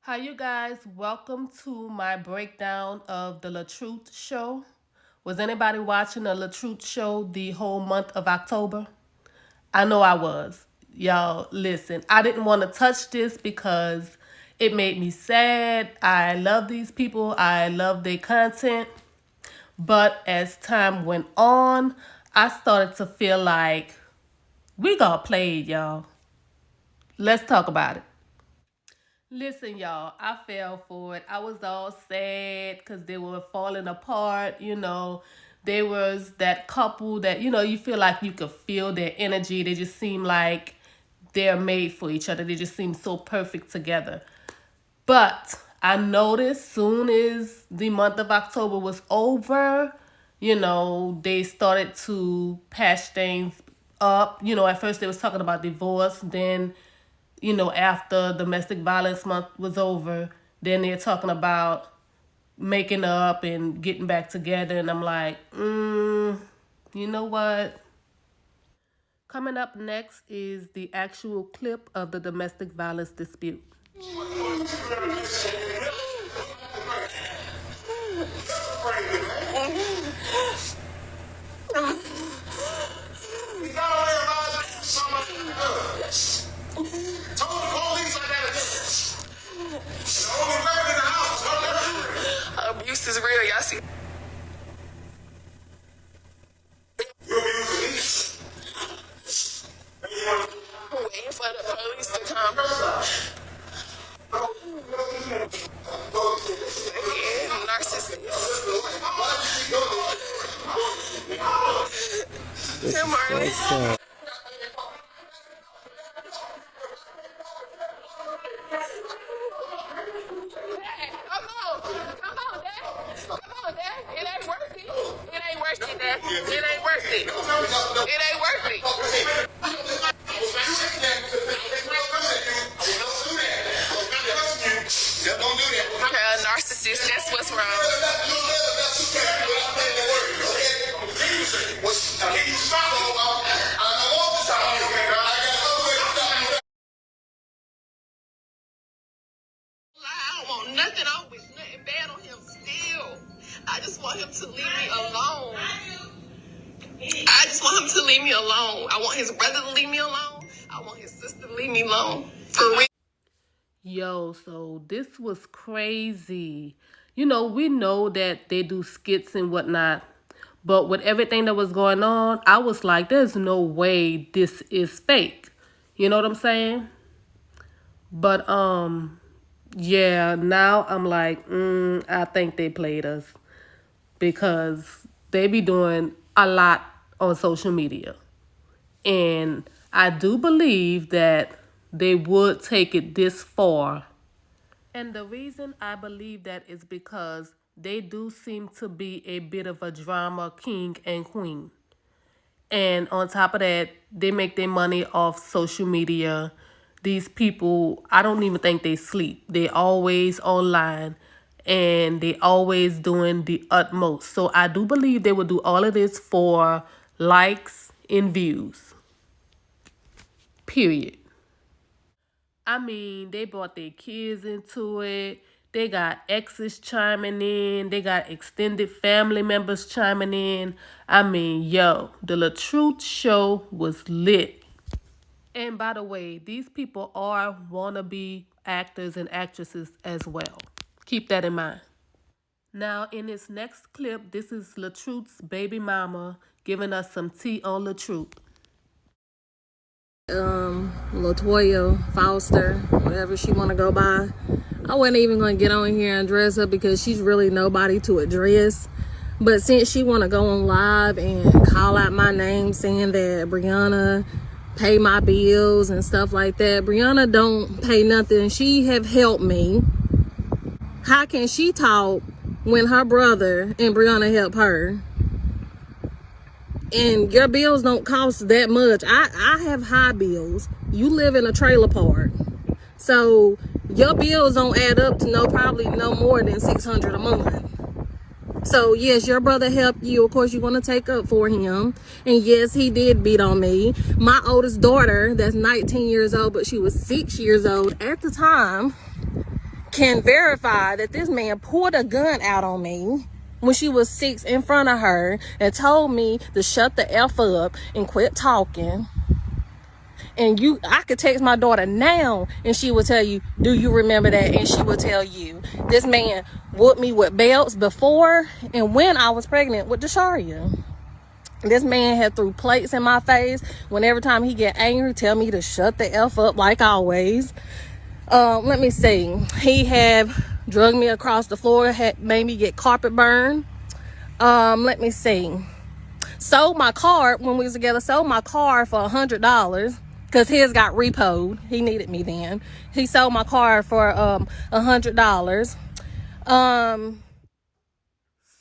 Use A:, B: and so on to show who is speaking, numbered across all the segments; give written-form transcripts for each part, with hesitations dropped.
A: Hi, you guys. Welcome to my breakdown of the Latruth show. Was anybody watching the Latruth show the whole month of October? I know I was. Y'all, listen, I didn't want to touch this because it made me sad. I love these people, I love their content. But as time went on, I started to feel like we got played, y'all. Let's talk about it. Listen, y'all, I fell for it. I was all sad because they were falling apart. There was that couple that, you feel like you could feel their energy. They just seem like they're made for each other. They just seem so perfect together. But I noticed soon as the month of October was over, they started to patch things up. At first they was talking about divorce, then after domestic violence month was over, then they're talking about making up and getting back together. And I'm like, you know what? Coming up next is the actual clip of the domestic violence dispute.
B: Abuse is real, y'all see. Waiting for the police to come. Again, narcissist. Good morning. Narcissist, that's what's wrong. I don't want nothing on with nothing bad on him still. I just want him to leave me alone. I just want him to leave me alone. I want his brother to leave me alone. I want his sister to leave me alone. For real.
A: Yo, so this was crazy. We know that they do skits and whatnot, but with everything that was going on, I was like, there's no way this is fake. You know what I'm saying? But, yeah, now I'm like, I think they played us because they be doing a lot on social media. And I do believe that they would take it this far. And the reason I believe that is because they do seem to be a bit of a drama king and queen. And on top of that, they make their money off social media. These people, I don't even think they sleep. They always online and they always doing the utmost. So I do believe they would do all of this for likes and views. Period. I mean, they brought their kids into it. They got exes chiming in. They got extended family members chiming in. I mean, yo, the Latruth show was lit. And by the way, these people are wannabe actors and actresses as well. Keep that in mind. Now, in this next clip, this is Latruth's baby mama giving us some tea on Latruth.
C: Latoya Foster, whatever she want to go by. I wasn't even going to get on here and address her because she's really nobody to address. But since she want to go on live and call out my name saying that Brianna pay my bills and stuff like that, Brianna don't pay nothing. She have helped me. How can she talk when her brother and Brianna help her? And your bills don't cost that much. I have high bills. You live in a trailer park. So your bills don't add up to probably no more than $600 a month. So yes, your brother helped you. Of course, you want to take up for him. And yes, he did beat on me. My oldest daughter, that's 19 years old, but she was 6 years old at the time, can verify that this man pulled a gun out on me when she was 6 in front of her and told me to shut the F up and quit talking. And I could text my daughter now and she will tell you, do you remember that? And she will tell you, this man whooped me with belts before and when I was pregnant with Desharia. This man had threw plates in my face. When every time he get angry, tell me to shut the F up like always. Let me see. He had drugged me across the floor, had made me get carpet burn. Let me see. Sold my car when we was together. Sold my car for $100 because his got repoed. He needed me then. He sold my car for $100.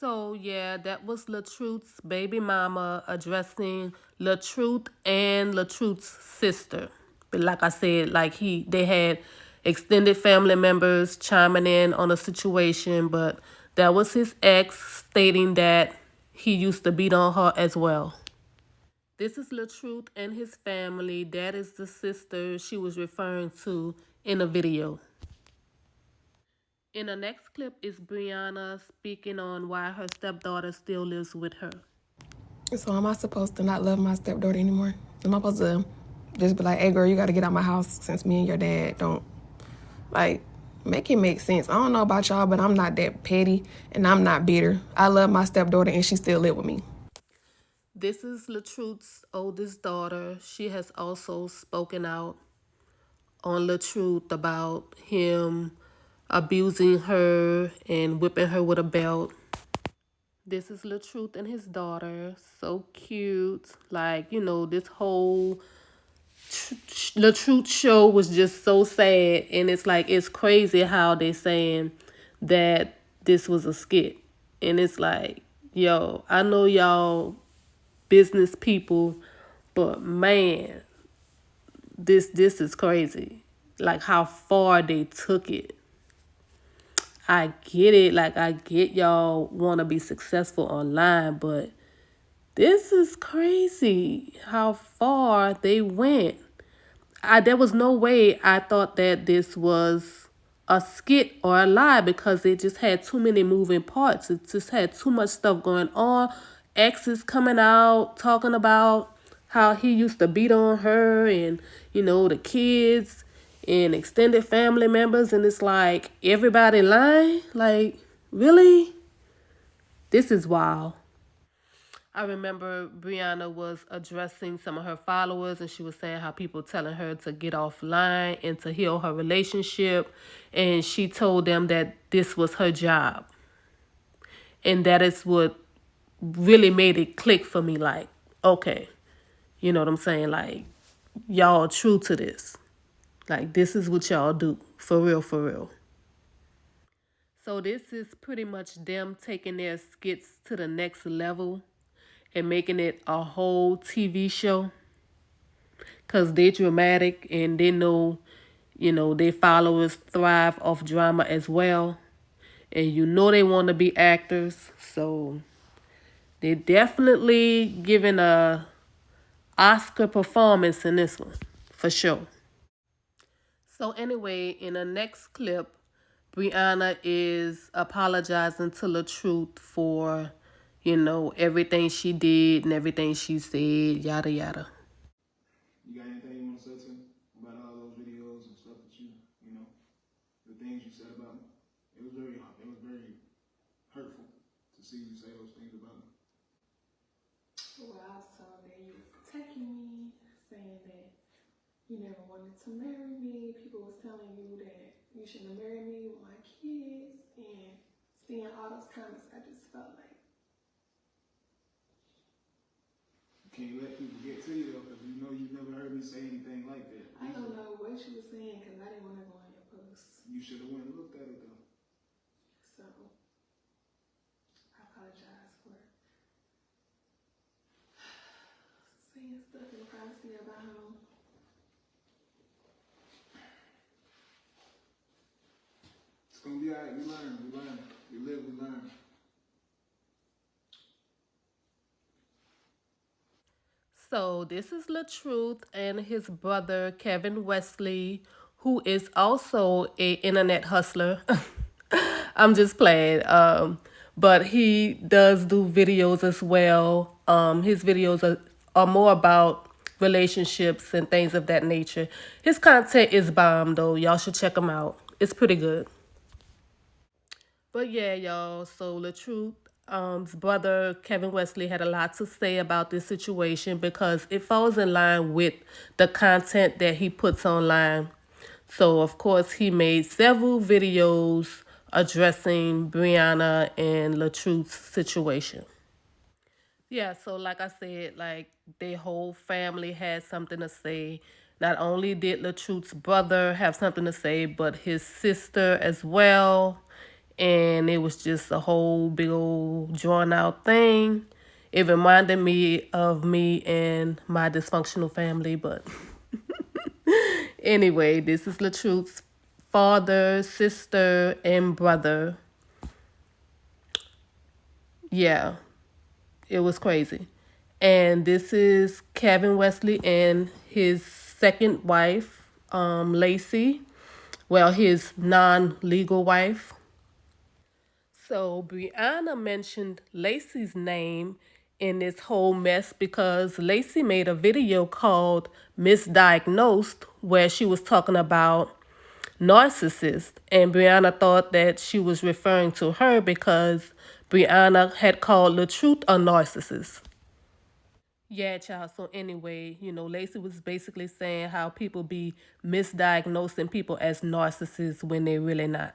A: So yeah, that was Latruth's baby mama addressing Latruth and Latruth's sister. But like I said, they had extended family members chiming in on the situation, but that was his ex stating that he used to beat on her as well. This is Latruth and his family. That is the sister she was referring to in the video. In the next clip is Brianna speaking on why her stepdaughter still lives with her.
D: So am I supposed to not love my stepdaughter anymore? Am I supposed to just be like, hey girl, you gotta get out my house since me and your dad don't, like, make it make sense. I don't know about y'all, but I'm not that petty and I'm not bitter. I love my stepdaughter and she still live with me.
A: This is Latruth's oldest daughter. She has also spoken out on Latruth about him abusing her and whipping her with a belt. This is Latruth and his daughter. So cute. Like, this whole Latruth show was just so sad. And it's crazy how they saying that this was a skit. And it's like, yo, I know y'all business people, but man, this is crazy. Like how far they took it. I get it. Like, I get y'all want to be successful online, but this is crazy how far they went. There was no way I thought that this was a skit or a lie because it just had too many moving parts. It just had too much stuff going on. Exes coming out talking about how he used to beat on her and, the kids and extended family members. And it's like, everybody lying? Like, really? This is wild. I remember Brianna was addressing some of her followers and she was saying how people telling her to get offline and to heal her relationship. And she told them that this was her job. And that is what really made it click for me. Like, okay, you know what I'm saying? Like, y'all true to this. Like, this is what y'all do. For real, for real. So this is pretty much them taking their skits to the next level and making it a whole TV show. Because they're dramatic and they know, their followers thrive off drama as well. And they want to be actors. So they're definitely giving a Oscar performance in this one. For sure. So anyway, in the next clip, Brianna is apologizing to Latruth for, everything she did and everything she said, yada, yada.
E: You got anything you want to say to me about all those videos and stuff that the things you said about me? It was very hurtful to see you say those things about me.
D: Well, I was told that you was attacking me, saying that you never wanted to marry me. People was telling you that you shouldn't marry me with my kids, and seeing all those comments, I just felt like.
E: Can you let people get to you though? Because you never heard me say anything like that.
D: I don't know what you were saying because I didn't want to go on your post.
E: You should have went and looked at it though.
D: So, I apologize for saying stuff in privacy about him.
E: It's gonna be alright. We learn. We live. We learn.
A: So this is Latruth and his brother Kevin Wesley, who is also a internet hustler. I'm just playing. But he does do videos as well. His videos are more about relationships and things of that nature. His content is bomb though. Y'all should check him out. It's pretty good. But yeah, y'all. So Latruth's brother Kevin Wesley had a lot to say about this situation because it falls in line with the content that he puts online. So of course he made several videos addressing Brianna and Latruth's situation. Yeah, so like I said, like their whole family had something to say. Not only did Latruth's brother have something to say, but his sister as well. And it was just a whole big old drawn out thing. It reminded me of me and my dysfunctional family, but anyway, this is Latruth's father, sister, and brother. Yeah, it was crazy. And this is Kevin Wesley and his second wife, Lacey. Well, his non-legal wife. So Brianna mentioned Lacey's name in this whole mess because Lacey made a video called Misdiagnosed where she was talking about narcissist, and Brianna thought that she was referring to her because Brianna had called Latruth a narcissist. Yeah, child. So anyway, Lacey was basically saying how people be misdiagnosing people as narcissists when they're really not.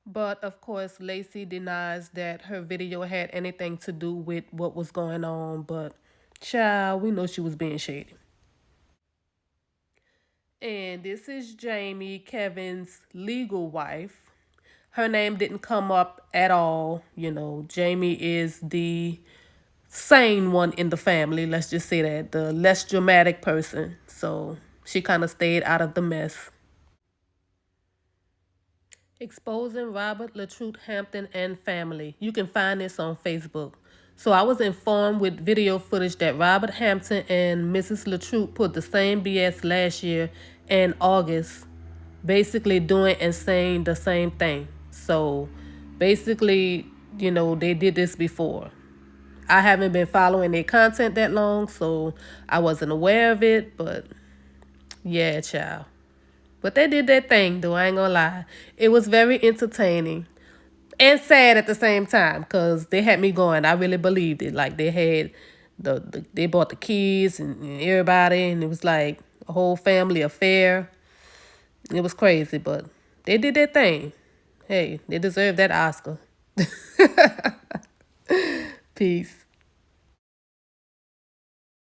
A: But of course, Lacey denies that her video had anything to do with what was going on. But child, we know she was being shady. And this is Jamie, Kevin's legal wife. Her name didn't come up at all. Jamie is the sane one in the family. Let's just say that. The less dramatic person. So she kind of stayed out of the mess. Exposing Robert Latruth Hampton and family. You can find this on Facebook. So I was informed with video footage that Robert Hampton and Mrs. Latruth put the same BS last year in August, basically doing and saying the same thing. So basically, they did this before. I haven't been following their content that long, so I wasn't aware of it, but yeah, child. But they did their thing, though, I ain't gonna lie. It was very entertaining and sad at the same time because they had me going. I really believed it. Like, they had they bought the kids and everybody, and it was like a whole family affair. It was crazy, but they did their thing. Hey, they deserve that Oscar. Peace.